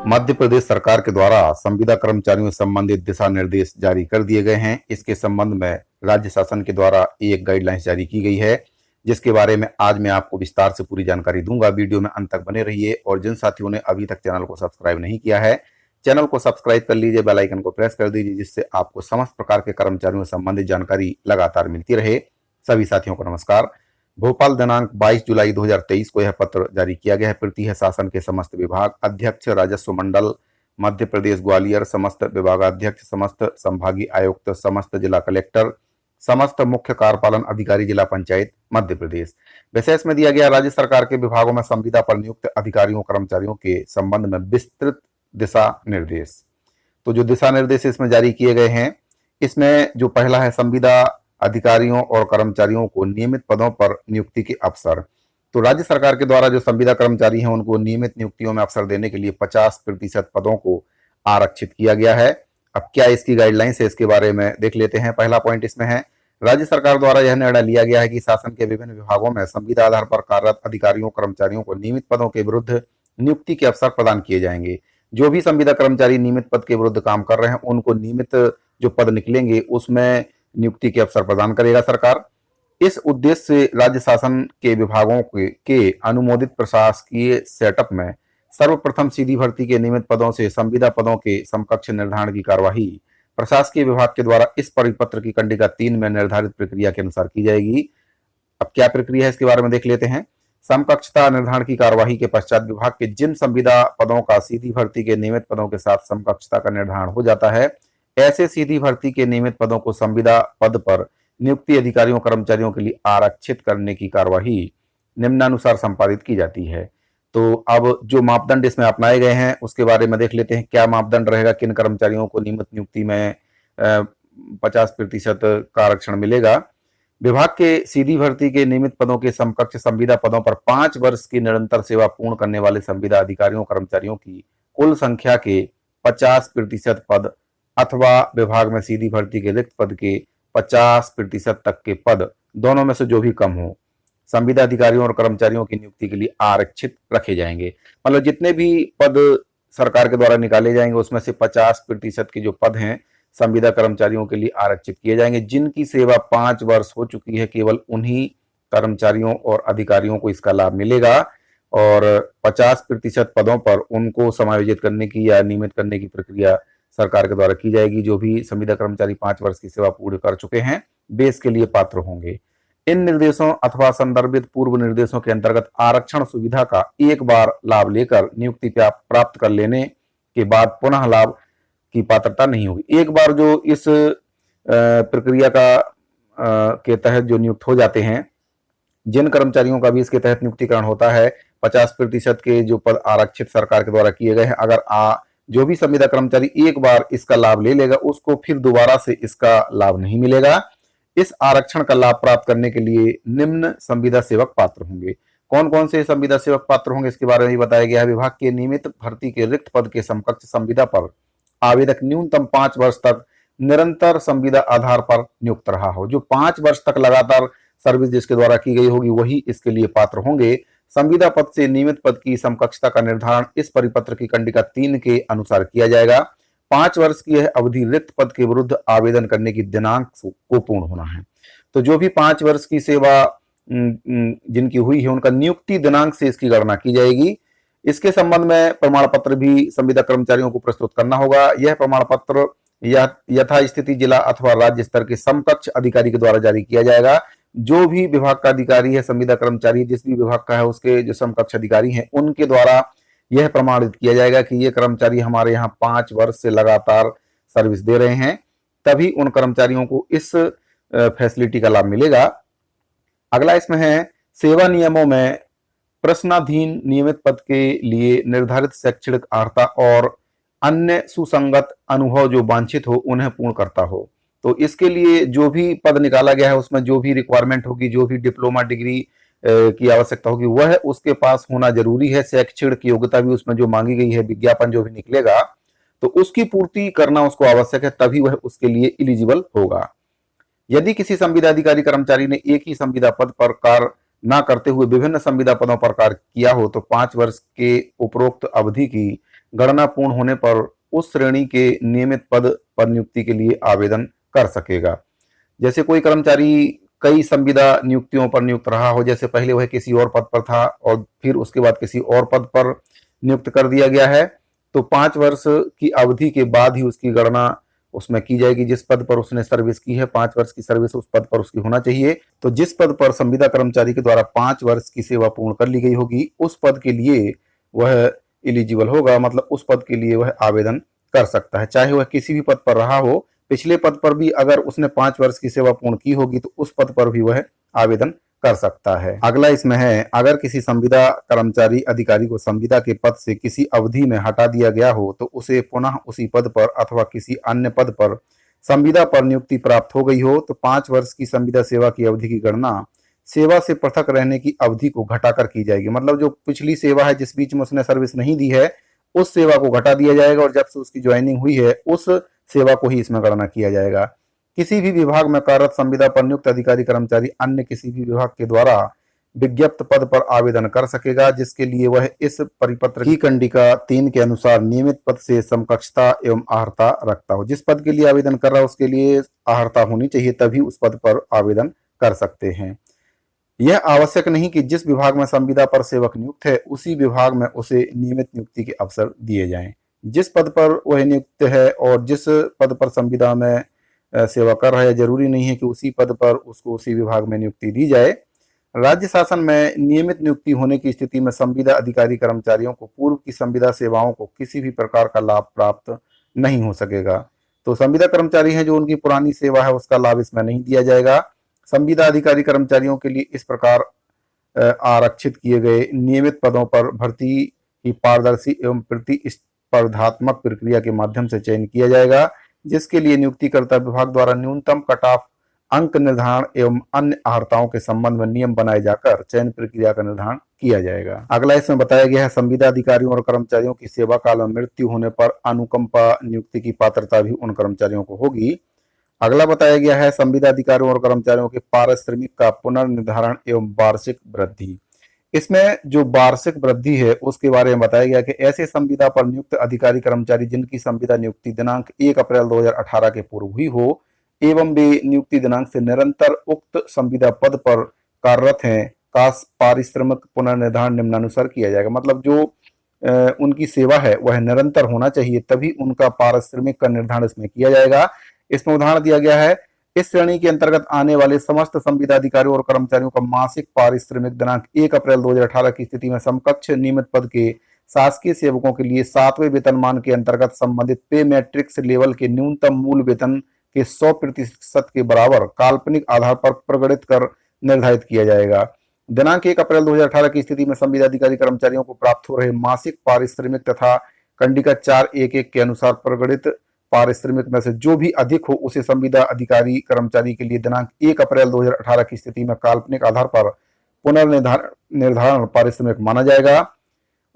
मध्य प्रदेश सरकार के द्वारा संविदा कर्मचारियों से संबंधित दिशा निर्देश जारी कर दिए गए हैं। इसके संबंध में राज्य शासन के द्वारा एक गाइडलाइंस जारी की गई है, जिसके बारे में आज मैं आपको विस्तार से पूरी जानकारी दूंगा। वीडियो में अंत तक बने रहिए और जिन साथियों ने अभी तक चैनल को सब्सक्राइब नहीं किया है, चैनल को सब्सक्राइब कर लीजिए, बेल आइकन को प्रेस कर दीजिए, जिससे आपको समस्त प्रकार के कर्मचारियों से संबंधित जानकारी लगातार मिलती रहे। सभी साथियों को नमस्कार। भोपाल दिनांक 22 जुलाई 2023 को यह पत्र जारी किया गया है। प्रति है शासन के समस्त विभाग अध्यक्ष, राजस्व मंडल मध्य प्रदेश ग्वालियर, समस्त विभागाध्यक्ष, समस्त संभागीय आयुक्त, समस्त जिला कलेक्टर, समस्त मुख्य कार्यपालन अधिकारी जिला पंचायत मध्य प्रदेश। विशेष में दिया गया राज्य सरकार के विभागों में संविदा पर नियुक्त अधिकारियों कर्मचारियों के संबंध में विस्तृत दिशा निर्देश। तो जो दिशा निर्देश इसमें जारी किए गए हैं, इसमें जो पहला है, संविदा अधिकारियों और कर्मचारियों को नियमित पदों पर नियुक्ति के अवसर। तो राज्य सरकार के द्वारा जो संविदा कर्मचारी हैं उनको नियमित नियुक्तियों में अवसर देने के लिए 50% पदों को आरक्षित किया गया है। अब क्या इसकी गाइडलाइंस है, इसके बारे में देख लेते हैं। पहला पॉइंट इसमें है, राज्य सरकार द्वारा यह निर्णय लिया गया है कि शासन के विभिन्न विभागों में संविदा आधार पर कार्यरत अधिकारियों कर्मचारियों को नियमित पदों के विरुद्ध नियुक्ति के अवसर प्रदान किए जाएंगे। जो भी संविदा कर्मचारी नियमित पद के विरुद्ध काम कर रहे हैं उनको नियमित जो पद निकलेंगे उसमें नियुक्ति के अवसर प्रदान करेगा सरकार। इस उद्देश्य से राज्य शासन के विभागों के अनुमोदित प्रशासकीय सेटअप में सर्वप्रथम सीधी भर्ती के नियमित पदों से संविदा पदों के समकक्ष निर्धारण की कार्यवाही प्रशासकीय विभाग के द्वारा इस परिपत्र की कंडिका 3 में निर्धारित प्रक्रिया के अनुसार की जाएगी। अब क्या प्रक्रिया है, इसके बारे में देख लेते हैं। समकक्षता निर्धारण की कार्यवाही के पश्चात विभाग के जिन संविदा पदों का सीधी भर्ती के नियमित पदों के साथ समकक्षता का निर्धारण हो जाता है, ऐसे सीधी भर्ती के नियमित पदों को संविदा पद पर नियुक्ति अधिकारियों कर्मचारियों के लिए आरक्षित करने की कार्यवाही निम्नानुसार संपादित की जाती है। तो अब जो मापदंड इसमें अपनाए गए हैं उसके बारे में देख लेते हैं। क्या मापदंड रहेगा, किन कर्मचारियों को नियमित नियुक्ति में 50% का आरक्षण मिलेगा। विभाग के सीधी भर्ती के नियमित पदों के समकक्ष संविदा पदों पर 5 वर्ष की निरंतर सेवा पूर्ण करने वाले संविदा अधिकारियों कर्मचारियों की कुल संख्या के 50% पद अथवा विभाग में सीधी भर्ती के रिक्त पद के 50% तक के पद, दोनों में से जो भी कम हो, संविदा अधिकारियों और कर्मचारियों की नियुक्ति के लिए आरक्षित रखे जाएंगे। मतलब जितने भी पद सरकार के द्वारा निकाले जाएंगे उसमें से 50% के जो पद हैं संविदा कर्मचारियों के लिए आरक्षित किए जाएंगे। जिनकी सेवा 5 वर्ष हो चुकी है, केवल उन्हीं कर्मचारियों और अधिकारियों को इसका लाभ मिलेगा और 50% पदों पर उनको समायोजित करने की या नियमित करने की प्रक्रिया सरकार के द्वारा की जाएगी। जो भी संविदा कर्मचारी 5 वर्ष की सेवा पूर्ण कर चुके हैं वे इसके लिए पात्र होंगे। इन निर्देशों अथवा संदर्भित पूर्व निर्देशों के अंतर्गत आरक्षण सुविधा का एक बार लाभ लेकर नियुक्ति प्राप्त कर लेने के बाद पुनः लाभ की पात्रता नहीं होगी। एक बार जो इस प्रक्रिया के तहत जो नियुक्त हो जाते हैं, जिन कर्मचारियों का भी इसके तहत नियुक्तिकरण होता है, 50% के जो पद आरक्षित सरकार के द्वारा किए गए हैं, अगर जो भी संविदा कर्मचारी एक बार इसका लाभ ले लेगा उसको फिर दोबारा से इसका लाभ नहीं मिलेगा। इस आरक्षण का लाभ प्राप्त करने के लिए निम्न संविदा सेवक पात्र होंगे। कौन कौन से संविदा सेवक पात्र होंगे इसके बारे में बताया गया है। विभाग के नियमित भर्ती के रिक्त पद के समकक्ष संविदा पर आवेदक न्यूनतम 5 वर्ष तक निरंतर संविदा आधार पर नियुक्त रहा हो। जो 5 वर्ष तक लगातार सर्विस जिसके द्वारा की गई होगी वही इसके लिए पात्र होंगे। संविदा पद से नियमित पद की समकक्षता का निर्धारण इस परिपत्र की कंडिका 3 के अनुसार किया जाएगा। 5 वर्ष की यह अवधि रिक्त पद के विरुद्ध आवेदन करने की दिनांक को पूर्ण होना है। तो जो भी 5 वर्ष की सेवा जिनकी हुई है उनका नियुक्ति दिनांक से इसकी गणना की जाएगी। इसके संबंध में प्रमाण पत्र भी संविदा कर्मचारियों को प्रस्तुत करना होगा। यह प्रमाण पत्र यथास्थिति जिला अथवा राज्य स्तर के समकक्ष अधिकारी के द्वारा जारी किया जाएगा। जो भी विभाग का अधिकारी है, संविदा कर्मचारी जिस भी विभाग का है, उसके जो समकक्ष अधिकारी हैं उनके द्वारा यह प्रमाणित किया जाएगा कि ये कर्मचारी हमारे यहाँ 5 वर्ष से लगातार सर्विस दे रहे हैं, तभी उन कर्मचारियों को इस फैसिलिटी का लाभ मिलेगा। अगला इसमें है, सेवा नियमों में प्रश्नाधीन नियमित पद के लिए निर्धारित शैक्षणिक अर्हता और अन्य सुसंगत अनुभव जो वांछित हो उन्हें पूर्ण करता हो। तो इसके लिए जो भी पद निकाला गया है उसमें जो भी रिक्वायरमेंट होगी, जो भी डिप्लोमा डिग्री की आवश्यकता होगी वह उसके पास होना जरूरी है। शैक्षणिक योग्यता भी उसमें जो मांगी गई है, विज्ञापन जो भी निकलेगा तो उसकी पूर्ति करना उसको आवश्यक है, तभी वह उसके लिए एलिजिबल होगा। यदि किसी संविदा अधिकारी कर्मचारी ने एक ही संविदा पद पर कार्य न करते हुए विभिन्न संविदा पदों पर कार्य किया हो तो 5 वर्ष के उपरोक्त अवधि की गणना पूर्ण होने पर उस श्रेणी के नियमित पद पर नियुक्ति के लिए आवेदन कर सकेगा। जैसे कोई कर्मचारी कई संविदा नियुक्तियों पर नियुक्त रहा हो, जैसे पहले वह किसी और पद पर था और फिर उसके बाद किसी और पद पर नियुक्त कर दिया गया है, तो 5 वर्ष की अवधि के बाद ही उसकी गणना उसमें की जाएगी। जिस पद पर उसने सर्विस की है, 5 वर्ष की सर्विस उस पद पर उसकी होना चाहिए। तो जिस पद पर संविदा कर्मचारी के द्वारा 5 वर्ष की सेवा पूर्ण कर ली गई होगी, उस पद के लिए वह एलिजिबल होगा, मतलब उस पद के लिए वह आवेदन कर सकता है, चाहे वह किसी भी पद पर रहा हो। पिछले पद पर भी अगर उसने 5 वर्ष की सेवा पूर्ण की होगी तो उस पद पर भी वह आवेदन कर सकता है। अगला इसमें है, अगर किसी संविदा कर्मचारी अधिकारी को संविदा के पद से किसी अवधि में हटा दिया गया हो तो उसे पुनः उसी पद पर अथवा किसी अन्य पद पर संविदा पर नियुक्ति प्राप्त हो गई हो तो 5 वर्ष की संविदा सेवा की अवधि की गणना सेवा से पृथक रहने की अवधि को घटाकर की जाएगी। मतलब जो पिछली सेवा है, जिस बीच में उसने सर्विस नहीं दी है, उस सेवा को घटा दिया जाएगा और जब से उसकी ज्वाइनिंग हुई है उस सेवा को ही इसमें गणना किया जाएगा। किसी भी विभाग में कार्यरत संविदा पर नियुक्त अधिकारी कर्मचारी अन्य किसी भी विभाग के द्वारा विज्ञप्त पद पर आवेदन कर सकेगा, जिसके लिए वह इस परिपत्र की कंडिका 3 के अनुसार नियमित पद से समकक्षता एवं अर्हता रखता हो। जिस पद के लिए आवेदन कर रहा है उसके लिए अर्हता होनी चाहिए, तभी उस पद पर आवेदन कर सकते हैं। यह आवश्यक नहीं कि जिस विभाग में संविदा पर सेवक नियुक्त है उसी विभाग में उसे नियमित नियुक्ति के अवसर दिए जाएं। जिस पद पर वह नियुक्त है और जिस पद पर संविदा में सेवा कर रहा है, जरूरी नहीं है कि उसी पद पर उसको उसी विभाग में नियुक्ति दी जाए। राज्य शासन में नियमित नियुक्ति होने की स्थिति में संविदा अधिकारी कर्मचारियों को पूर्व की संविदा सेवाओं को किसी भी प्रकार का लाभ प्राप्त नहीं हो सकेगा। तो संविदा कर्मचारी हैं जो उनकी पुरानी सेवा है उसका लाभ इसमें नहीं दिया जाएगा। संविदा अधिकारी कर्मचारियों के लिए इस प्रकार आरक्षित किए गए नियमित पदों पर भर्ती की पारदर्शी एवं प्रतिस्पर्धात्मक प्रक्रिया के माध्यम से चयन किया जाएगा, जिसके लिए नियुक्तिकर्ता विभाग द्वारा न्यूनतम कट ऑफ अंक निर्धारण एवं अन्य अर्हताओं के संबंध में नियम बनाए जाकर चयन प्रक्रिया का निर्धारण किया जाएगा। अगला इसमें बताया गया है, संविदा अधिकारियों और कर्मचारियों की सेवा काल में मृत्यु होने पर अनुकंपा नियुक्ति की पात्रता भी उन कर्मचारियों को होगी। अगला बताया गया है, संविदा अधिकारियों और कर्मचारियों के पारिश्रमिक का पुनर्निर्धारण एवं वार्षिक वृद्धि। इसमें जो वार्षिक वृद्धि है उसके बारे में बताया गया कि ऐसे संविदा पर नियुक्त अधिकारी कर्मचारी जिनकी संविदा नियुक्ति दिनांक 1 अप्रैल 2018 के पूर्व हुई हो एवं वे नियुक्ति दिनांक से निरंतर उक्त संविदा पद पर कार्यरत हैं का पारिश्रमिक पुनर्निर्धारण निम्नानुसार किया जाएगा। मतलब जो उनकी सेवा है वह निरंतर होना चाहिए, तभी उनका पारिश्रमिक का निर्धारण इसमें किया जाएगा। इसमें उदाहरण दिया गया है, इस श्रेणी के अंतर्गत आने वाले समस्त संविदा अधिकारियों और कर्मचारियों का मासिक पारिश्रमिक दिनांक 1 अप्रैल 2018 की स्थिति में समकक्ष नियमित पद के शासकीय सेवकों के लिए 7वें वेतनमान के अंतर्गत संबंधित पे मैट्रिक्स लेवल के न्यूनतम मूल वेतन के 100% के बराबर काल्पनिक आधार पर प्रगणित कर निर्धारित किया जाएगा। दिनांक 1 अप्रैल 2018 की स्थिति में संविदा अधिकारी कर्मचारियों को प्राप्त हो रहे मासिक पारिश्रमिक तथा कंडिका 4.1.1 के अनुसार प्रगणित पारिश्रमिक में से जो भी अधिक हो उसे संविदा अधिकारी कर्मचारी के लिए दिनांक 1 अप्रैल 2018 की स्थिति में काल्पनिक आधार पर पुनर्निर्धारण पारिश्रमिक माना जाएगा।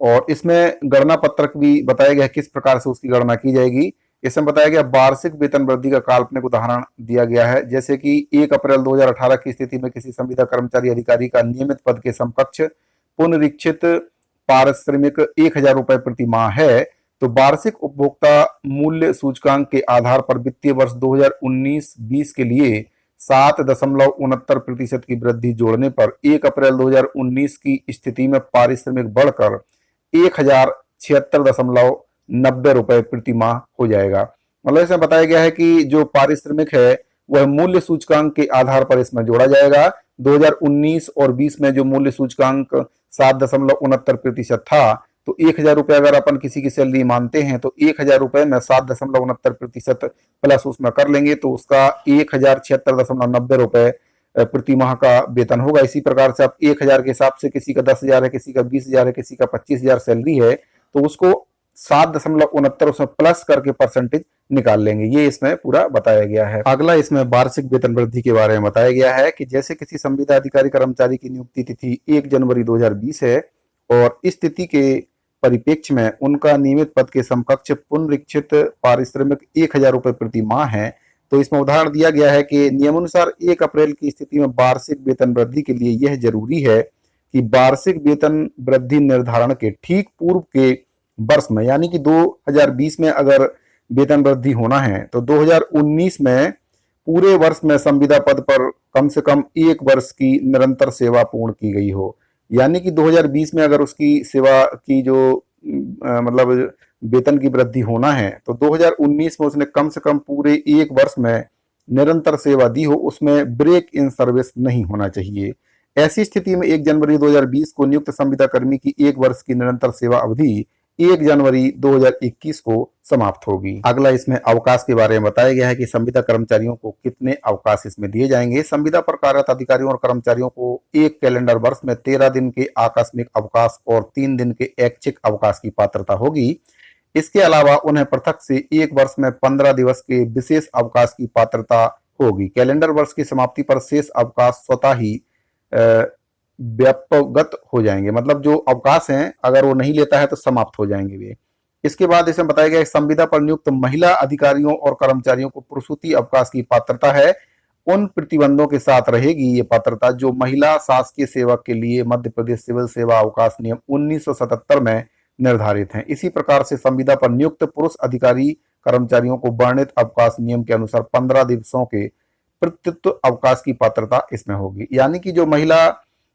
और इसमें गणना पत्रक भी बताया गया है किस प्रकार से उसकी गणना की जाएगी। इसमें बताया गया वार्षिक वेतन वृद्धि का काल्पनिक उदाहरण दिया गया है, जैसे कि 1 अप्रैल 2018 की स्थिति में किसी संविदा कर्मचारी अधिकारी का नियमित पद के समकक्ष पुनरीक्षित पारिश्रमिक 1000 रुपए प्रति माह है, तो वार्षिक उपभोक्ता मूल्य सूचकांक के आधार पर वित्तीय वर्ष 2019-20 के लिए 7.69% की वृद्धि जोड़ने पर 1 अप्रैल 2019 की स्थिति में पारिश्रमिक बढ़कर 1076.90 रुपए प्रति माह हो जाएगा। मतलब इसमें बताया गया है कि जो पारिश्रमिक है वह मूल्य सूचकांक के आधार पर इसमें जोड़ा जाएगा। 2019 और 20 में जो मूल्य सूचकांक 7.69% था, तो 1000 रुपए अगर अपन किसी की सैलरी मानते हैं तो 1000 रुपए में 7.69% प्लस उसमें कर लेंगे तो उसका 1076.90 रुपए प्रति माह का वेतन होगा। इसी प्रकार से आप 1000 के हिसाब से किसी का 10,000 है, किसी का 20,000 है, किसी का 25,000 सैलरी है, तो उसको 7.69 उसमें प्लस करके परसेंटेज निकाल लेंगे। ये इसमें पूरा बताया गया है। अगला इसमें वार्षिक वेतन वृद्धि के बारे में बताया गया है कि जैसे किसी संविदा अधिकारी कर्मचारी की नियुक्ति तिथि 1 जनवरी 2020 है और इस तिथि के परिप्रेक्ष्य में उनका नियमित पद के समकक्ष पुनरीक्षित पारिश्रमिक 1000 रुपए प्रति माह है, तो इसमें उदाहरण दिया गया है कि नियमानुसार 1 अप्रैल की स्थिति में वार्षिक वेतन वृद्धि के लिए यह जरूरी है कि वार्षिक वेतन वृद्धि निर्धारण के ठीक पूर्व के वर्ष में, यानी कि 2020 में अगर वेतन वृद्धि होना है तो 2019 में पूरे वर्ष में संविदा पद पर कम से कम 1 वर्ष की निरंतर सेवा पूर्ण की गई हो। यानी कि 2020 में अगर उसकी सेवा की जो मतलब वेतन की वृद्धि होना है तो 2019 में उसने कम से कम पूरे 1 वर्ष में निरंतर सेवा दी हो, उसमें ब्रेक इन सर्विस नहीं होना चाहिए। ऐसी स्थिति में 1 जनवरी 2020 को नियुक्त संविदा कर्मी की 1 वर्ष की निरंतर सेवा अवधि 1 जनवरी 2021 को समाप्त होगी। अगला इसमें अवकाश के बारे में बताया गया है कि संविदा कर्मचारियों को कितने अवकाश इसमें दिए जाएंगे। संविदा पर कार्यरत अधिकारियों और कर्मचारियों को 1 कैलेंडर वर्ष में 13 दिन के आकस्मिक अवकाश और 3 दिन के ऐच्छिक अवकाश की पात्रता होगी। इसके अलावा उन्हें पृथक से 1 वर्ष में 15 दिवस के विशेष अवकाश की पात्रता होगी। कैलेंडर वर्ष की समाप्ति पर शेष अवकाश स्वतः ही व्यापगत हो जाएंगे, मतलब जो अवकाश हैं अगर वो नहीं लेता है तो समाप्त हो जाएंगे वे। इसके बाद इसमें बताया गया संविदा पर नियुक्त महिला अधिकारियों और कर्मचारियों को प्रसूति अवकाश की पात्रता है। उन प्रतिबंधों के साथ रहेगी ये पात्रता जो महिला शासकीय सेवक के लिए मध्य प्रदेश सिविल सेवा अवकाश नियम 1977 में निर्धारित हैं। इसी प्रकार से संविदा पर नियुक्त पुरुष अधिकारी कर्मचारियों को वर्णित अवकाश नियम के अनुसार 15 दिवसों के प्रतित्व अवकाश की पात्रता इसमें होगी। यानी कि जो महिला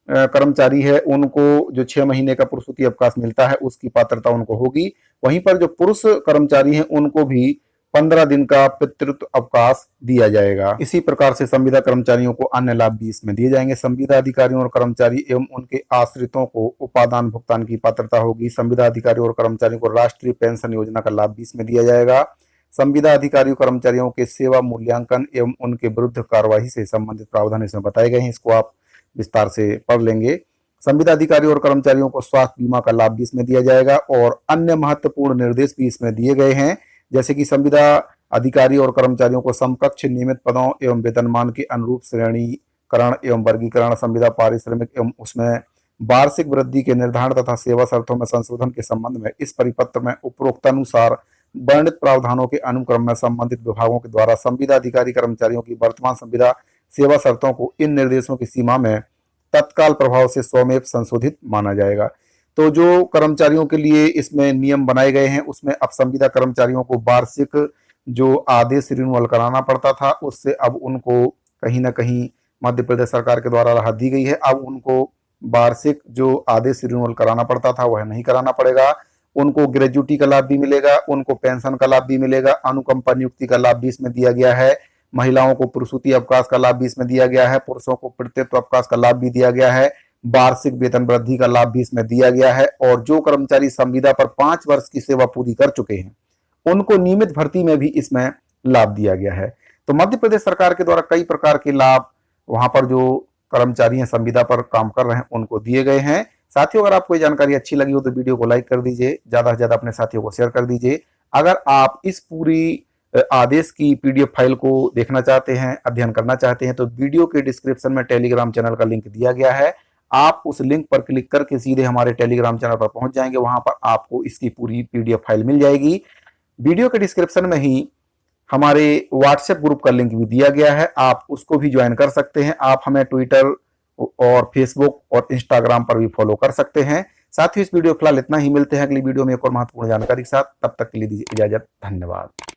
कर्मचारी है उनको जो 6 महीने का प्रसूति अवकाश मिलता है उसकी पात्रता उनको होगी। वहीं पर जो पुरुष कर्मचारी हैं उनको भी 15 दिन का पितृत्व अवकाश दिया जाएगा। इसी प्रकार से संविदा कर्मचारियों को अन्य लाभ भी इसमें दिए जाएंगे। संविदा अधिकारियों और कर्मचारी एवं उनके आश्रितों को उपादान भुगतान की पात्रता होगी। संविदा अधिकारियों और कर्मचारियों को राष्ट्रीय पेंशन योजना का लाभ भी इसमें दिया जाएगा। संविदा अधिकारियों कर्मचारियों के सेवा मूल्यांकन एवं उनके विरुद्ध कार्यवाही से संबंधित प्रावधान इसमें बताए गए हैं, इसको आप विस्तार से पढ़ लेंगे। संविदा अधिकारियों और कर्मचारियों को स्वास्थ्य बीमा का लाभ भी इसमें दिया जाएगा और अन्य महत्वपूर्ण निर्देश भी इसमें दिए गए हैं, जैसे कि संविदा अधिकारी और कर्मचारियों को समकक्ष नियमित पदों एवं वेतनमान के अनुरूप श्रेणीकरण एवं वर्गीकरण, संविदा पारिश्रमिक एवं उसमें वार्षिक वृद्धि के निर्धारण तथा सेवा शर्तों में संशोधन के संबंध में इस परिपत्र में उपरोक्तानुसार वर्णित प्रावधानों के अनुक्रम में संबंधित विभागों के द्वारा संविदा अधिकारी कर्मचारियों की वर्तमान संविदा सेवा शर्तों को इन निर्देशों की सीमा में तत्काल प्रभाव से स्वमेव संशोधित माना जाएगा। तो जो कर्मचारियों के लिए इसमें नियम बनाए गए हैं उसमें अब संविदा कर्मचारियों को वार्षिक जो आदेश रिन्यूअल कराना पड़ता था उससे अब उनको कहीं ना कहीं मध्य प्रदेश सरकार के द्वारा राहत दी गई है। अब उनको वार्षिक जो आदेश रिन्यूअल कराना पड़ता था वह नहीं कराना पड़ेगा। उनको ग्रेजुटी का लाभ भी मिलेगा, उनको पेंशन का लाभ भी मिलेगा, अनुकंपा नियुक्ति का लाभ भी इसमें दिया गया है, महिलाओं को प्रसूति अवकाश का लाभ भी इसमें दिया गया है, पुरुषों को पितृत्व अवकाश का लाभ भी दिया गया है, वार्षिक वेतन वृद्धि का लाभ भी इसमें दिया गया है। और जो कर्मचारी संविदा पर 5 वर्ष की सेवा पूरी कर चुके हैं उनको नियमित भर्ती में भी इसमें लाभ दिया गया है। तो मध्य प्रदेश सरकार के द्वारा कई प्रकार के लाभ वहां पर जो कर्मचारी हैं संविदा पर काम कर रहे हैं उनको दिए गए हैं। साथियों, अगर आपको ये जानकारी अच्छी लगी हो तो वीडियो को लाइक कर दीजिए, ज्यादा से ज्यादा अपने साथियों को शेयर कर दीजिए। अगर आप इस पूरी आदेश की पीडीएफ फाइल को देखना चाहते हैं, अध्ययन करना चाहते हैं तो वीडियो के डिस्क्रिप्शन में टेलीग्राम चैनल का लिंक दिया गया है। आप उस लिंक पर क्लिक करके सीधे हमारे टेलीग्राम चैनल पर पहुंच जाएंगे, वहां पर आपको इसकी पूरी पीडीएफ फाइल मिल जाएगी। वीडियो के डिस्क्रिप्शन में ही हमारे व्हाट्सएप ग्रुप का लिंक भी दिया गया है, आप उसको भी ज्वाइन कर सकते हैं। आप हमें ट्विटर और फेसबुक और इंस्टाग्राम पर भी फॉलो कर सकते हैं। साथ ही इस वीडियो फिलहाल इतना ही, मिलते हैं अगली वीडियो में एक और महत्वपूर्ण जानकारी के साथ। तब तक के लिए दीजिए इजाजत, धन्यवाद।